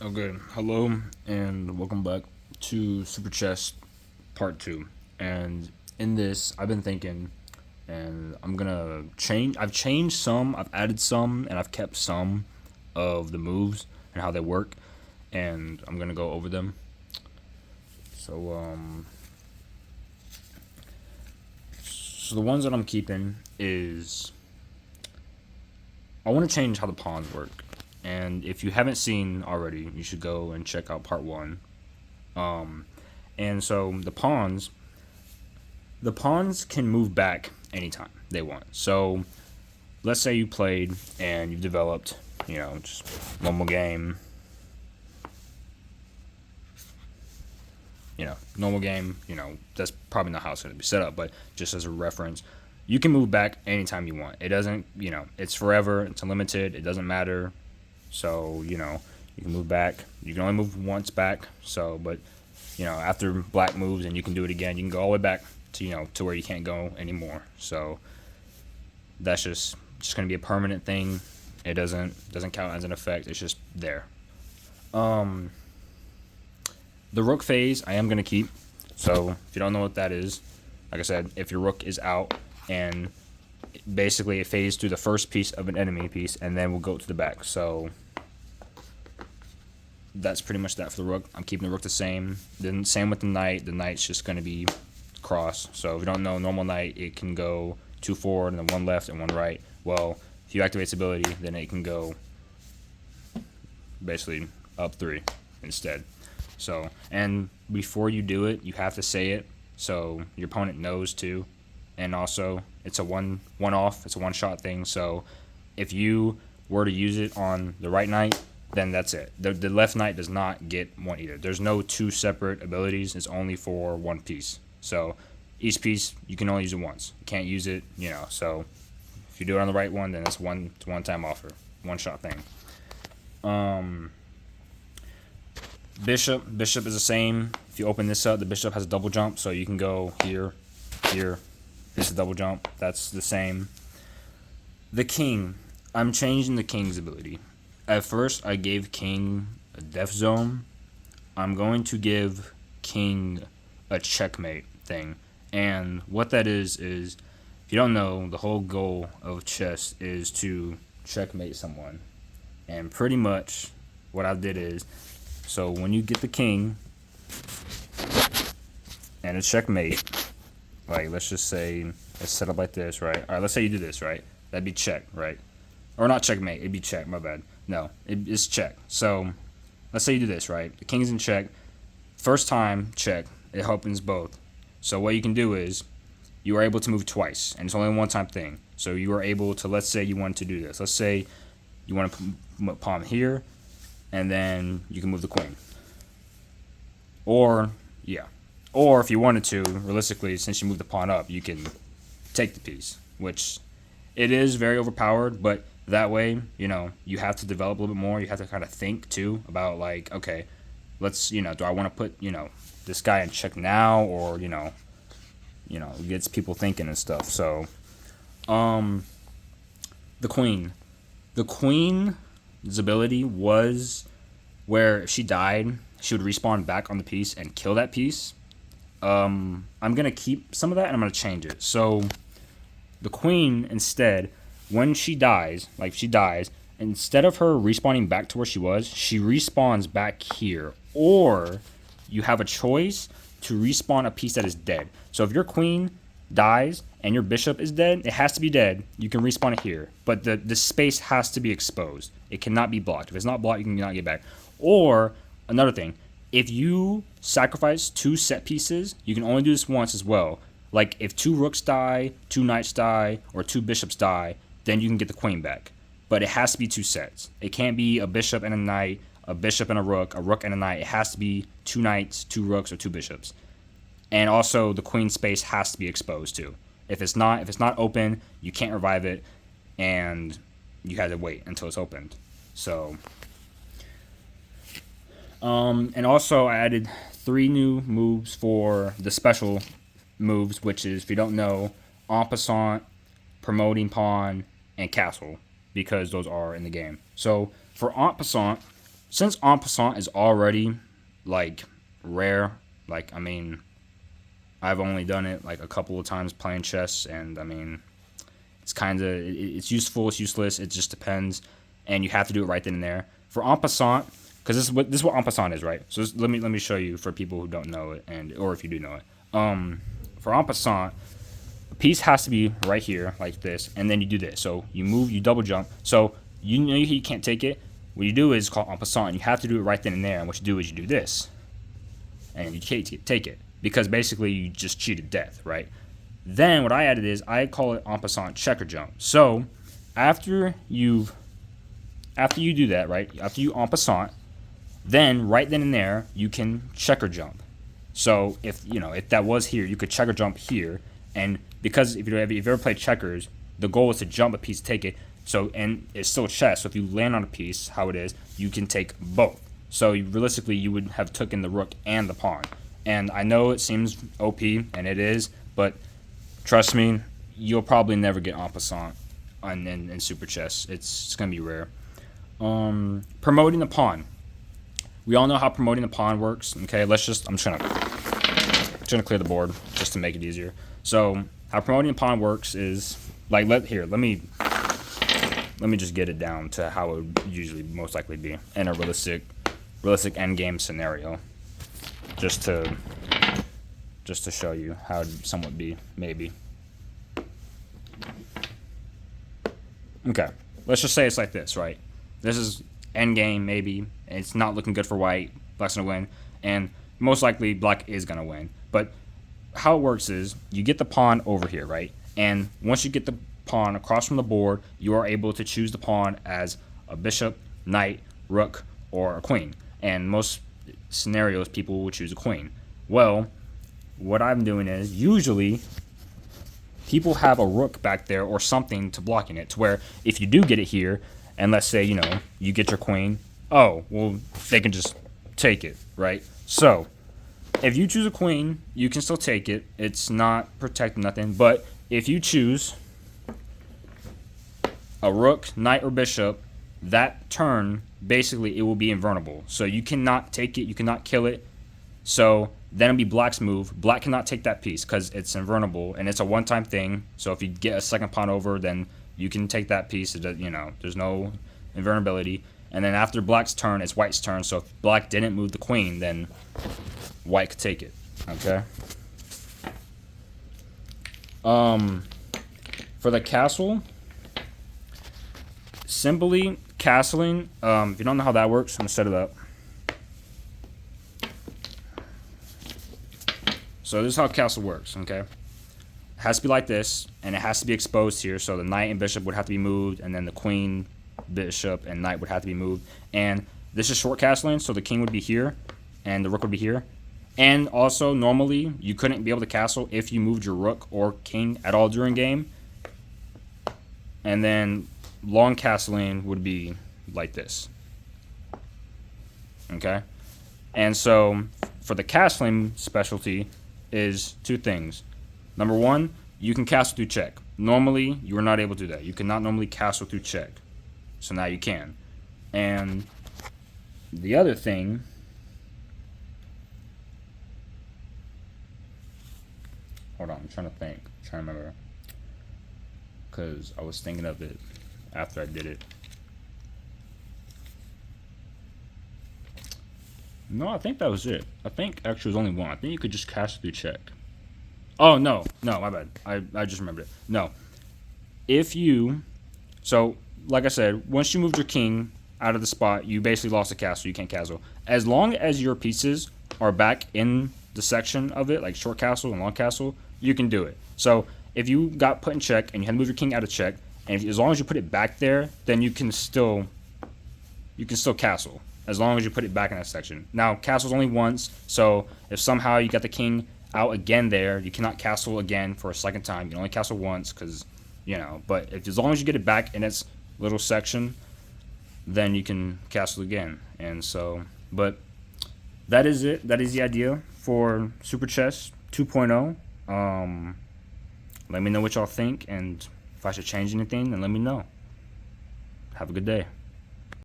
Okay, hello and welcome back to Super Chess Part 2. And in this, I've been thinking, and I'm gonna change. I've changed some, I've added some, and I've kept some of the moves and how they work, and I'm gonna go over them. So, so the ones that I'm keeping is I want to change how the pawns work. And if you haven't seen already, you should go and check out Part 1. And so the pawns can move back anytime they want. So let's say you played and you've developed, just normal game, normal game, that's probably not how it's going to be set up, but just as a reference, you can move back anytime you want. It doesn't, it's forever, it's unlimited, it doesn't matter. So, you can move back. You can only move once back. So, but, after black moves and you can do it again, you can go all the way back to, to where you can't go anymore. So, that's just going to be a permanent thing. It doesn't count as an effect. It's just there. Um, the rook phase I am going to keep. So, if you don't know what that is, like I said, if your rook is out and basically it fades through the first piece of an enemy piece and then we'll go to the back. So that's pretty much that for the rook. I'm keeping the rook the same. Then same with the knight. The knight's just going to be cross. So if you don't know normal knight, it can go 2 forward and then 1 left and 1 right. Well, if you activate its ability, then it can go basically up 3 instead. So, and before you do it, you have to say it so your opponent knows too. And also, it's a one off. It's a one shot thing. So, if you were to use it on the right knight, then that's it. The left knight does not get one either. There's no 2 separate abilities. It's only for 1 piece. So, each piece you can only use it once. You can't use it, So, if you do it on the right one, then it's one time offer, one shot thing. Bishop is the same. If you open this up, the bishop has a double jump, so you can go here, here. This is a double jump. That's the same. The king. I'm changing the king's ability. At first, I gave king a death zone. I'm going to give king a checkmate thing. And what that is if you don't know, the whole goal of chess is to checkmate someone. And pretty much what I did is, so when you get the king and a checkmate, like let's just say it's set up like this, right? All right, let's say you do this, right? That'd be check, right? Or not checkmate, it'd be check, my bad. No, it's check. So let's say you do this, right? The king's in check. First time, check. It opens both. So what you can do is you are able to move twice, and it's only a one-time thing. So you are able to, let's say you want to do this. Let's say you want to put pawn here, and then you can move the queen. Or, yeah. Or if you wanted to, realistically, since you moved the pawn up, you can take the piece, which it is very overpowered, but that way, you have to develop a little bit more. You have to kind of think, too, about, like, okay, let's, do I want to put, this guy in check now, or, it gets people thinking and stuff. So, the queen. The queen's ability was where if she died, she would respawn back on the piece and kill that piece. I'm going to keep some of that, and I'm going to change it. So, the queen, instead, when she dies, instead of her respawning back to where she was, she respawns back here. Or you have a choice to respawn a piece that is dead. So if your queen dies and your bishop is dead, it has to be dead. You can respawn it here. But the space has to be exposed. It cannot be blocked. If it's not blocked, you cannot get back. Or, another thing, if you sacrifice 2 set pieces, you can only do this once as well. Like, if 2 rooks die, 2 knights die, or 2 bishops die, then you can get the queen back. But it has to be 2 sets. It can't be a bishop and a knight, a bishop and a rook and a knight. It has to be 2 knights, 2 rooks, or 2 bishops. And also, the queen space has to be exposed too. If it's not open, you can't revive it, and you have to wait until it's opened. So, and also I added 3 new moves for the special moves, which is, if you don't know, en passant, promoting pawn, and castle, because those are in the game. So for en passant, since en passant is already like rare, like I mean, I've only done it like a couple of times playing chess, and I mean, it's kind of it's useful, it's useless, it just depends, and you have to do it right then and there. For en passant, because this is what en passant is, right? So let me show you for people who don't know it, and or if you do know it. For en passant, a piece has to be right here like this, and then you do this. So you move, you double jump. So you know you can't take it. What you do is called en passant. You have to do it right then and there. And what you do is you do this, and you can't take it because basically you just cheated death, right? Then what I added is I call it en passant checker jump. So after you do that, right? After you en passant, then right then and there you can checker jump. So if that was here, you could checker jump here, and because if you've ever played checkers, the goal is to jump a piece, take it. So and it's still chess. So if you land on a piece, how it is, you can take both. So realistically, you would have taken the rook and the pawn. And I know it seems OP, and it is, but trust me, you'll probably never get en passant in super chess. It's gonna be rare. Promoting the pawn. We all know how promoting the pawn works. Okay, I'm just gonna clear the board just to make it easier. So how promoting the pawn works is like let me just get it down to how it would usually most likely be in a realistic endgame scenario. Just to show you how it would somewhat be, maybe. Okay, let's just say it's like this, right? This is endgame, maybe. It's not looking good for white. Black's gonna win, and most likely black is gonna win. But how it works is you get the pawn over here, right? And once you get the pawn across from the board, you are able to choose the pawn as a bishop, knight, rook, or a queen. And most scenarios, people will choose a queen. Well, what I'm doing is usually people have a rook back there or something to blocking it, to where if you do get it here, and let's say you get your queen, oh well, they can just take it, right? So if you choose a queen, you can still take it. It's not protecting nothing. But if you choose a rook, knight, or bishop, that turn, basically, it will be invulnerable. So you cannot take it, you cannot kill it. So then it'll be black's move. Black cannot take that piece because it's invulnerable, and it's a one-time thing. So if you get a second pawn over, then you can take that piece. There's no invulnerability. And then after black's turn, it's white's turn. So if black didn't move the queen, then white could take it. Okay. For the castle, simply castling. If you don't know how that works, I'm gonna set it up. So this is how castle works. Okay. It has to be like this, and it has to be exposed here. So the knight and bishop would have to be moved, and then the queen, bishop, and knight would have to be moved. And this is short castling, so the king would be here, and the rook would be here. And also, normally, you couldn't be able to castle if you moved your rook or king at all during game. And then long castling would be like this. Okay? And so, for the castling specialty is two things. Number one, you can castle through check. Normally, you are not able to do that. You cannot normally castle through check. So now you can. And the other thing, hold on, I'm trying to think. I'm trying to remember. Because I was thinking of it after I did it. No, I think that was it. I think actually it was only one. I think you could just castle through check. Oh, no, my bad. I just remembered it. No. So, like I said, once you moved your king out of the spot, you basically lost the castle. You can't castle. As long as your pieces are back in the section of it, like short castle and long castle, you can do it. So, if you got put in check and you had to move your king out of check, and as long as you put it back there, then you can still castle. As long as you put it back in that section. Now, castle's only once, so if somehow you got the king out again there, you cannot castle again for a second time. You can only castle once, because, but as long as you get it back in its little section, then you can castle again. And so, but that is it. That is the idea for Super Chess 2.0. Let me know what y'all think, and if I should change anything, then let me know. Have a good day.